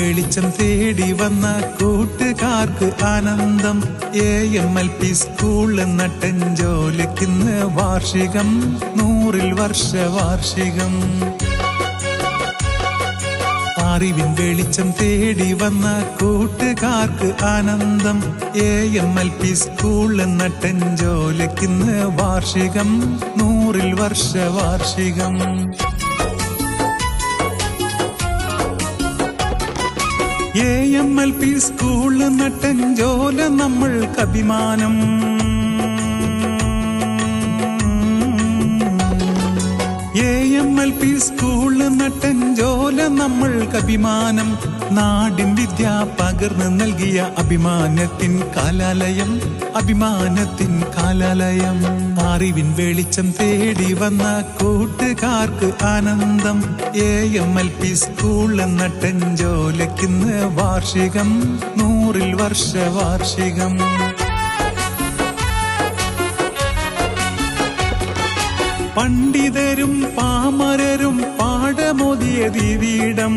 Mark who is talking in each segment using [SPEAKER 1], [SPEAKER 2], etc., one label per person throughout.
[SPEAKER 1] വെളിച്ചം തേടി വന്ന കൂട്ടുകാർക്ക് ആനന്ദം. AMLP സ്കൂള് നട്ടഞ്ചോലയ്ക്കിന്ന് വാർഷികം, 100 വർഷവാർഷികം. അറിവിൻ വെളിച്ചം തേടി വന്ന കൂട്ടുകാർക്ക് ആനന്ദം. AMLP സ്കൂള് നട്ടഞ്ചോലയ്ക്കിന്ന് വാർഷികം, 100 വർഷവാർഷികം. AMLP സ്കൂള് നട്ടഞ്ചോല നമ്മൾക്കഭിമാനം. AMLP സ്കൂള് നട്ടഞ്ചോല നമ്മൾക്കഭിമാനം. നാടിൻ വിദ്യ പകർന്നു നൽകിയ അഭിമാനത്തിൻ കാലാലയം, അഭിമാനത്തിൻ കാലാലയം. അറിവിൻ വെളിച്ചം തേടി വന്ന കൂട്ടുകാർക്ക് ആനന്ദം. AMLP സ്കൂള് നട്ടഞ്ചോലയ്ക്കിന്ന് വാർഷികം, 100 വർഷവാർഷികം. പണ്ഡിതരും പാമരരും പാഠമോദിയ ദിവിടം.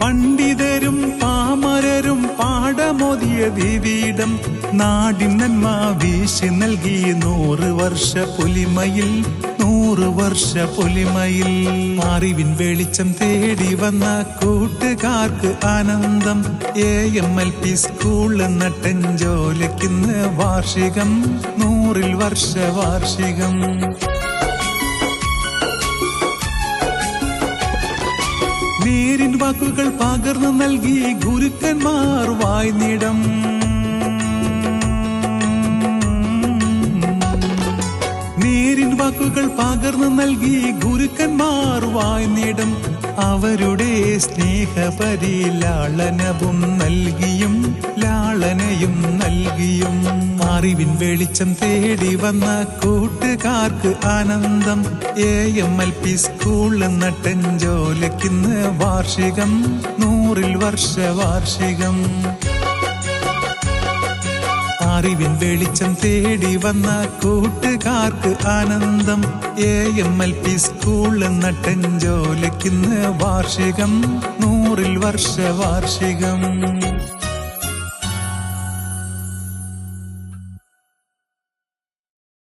[SPEAKER 1] പണ്ഡിതരും പാമരരും പാഠമോദിയ ദിവിടം. നാടിൻ നന്മ വീശി നൽകി 100 വർഷ പൊലിമയിൽ, 100 വർഷ പൊലിമയിൽ. അറിവിൻ വെളിച്ചം തേടി വന്ന കൂട്ടുകാർക്ക് ആനന്ദം. AMLP സ്കൂള് നട്ടഞ്ചോലയ്ക്കിന്ന് വാർഷികം, 100 വർഷവാർഷികം. നേരിൻ വാക്കുകൾ പകർന്നു നൽകി ഗുരുക്കന്മാർ വായ്നിടം. നേരിൻ വാക്കുകൾ പകർന്നു നൽകി ഗുരുക്കന്മാർ വായ്നിടം. അവരുടെ സ്നേഹപരിലാളനവും നൽകിയും, ലാളനയും നൽകിയും. അറിവിൻ വെളിച്ചം തേടി വന്ന കൂട്ടുകാർക്ക് ആനന്ദം. AMLP സ്കൂള് നട്ടഞ്ചോലയ്ക്കിന്ന് വാർഷികം, 100 വർഷവാർഷികം. അറിവിൻ വെളിച്ചം തേടി വന്ന കൂട്ടുകാർക്ക് ആനന്ദം. AMLP സ്കൂള് നട്ടഞ്ചോലയ്ക്കിന്ന് വാർഷികം, 100 വർഷവാർഷികം.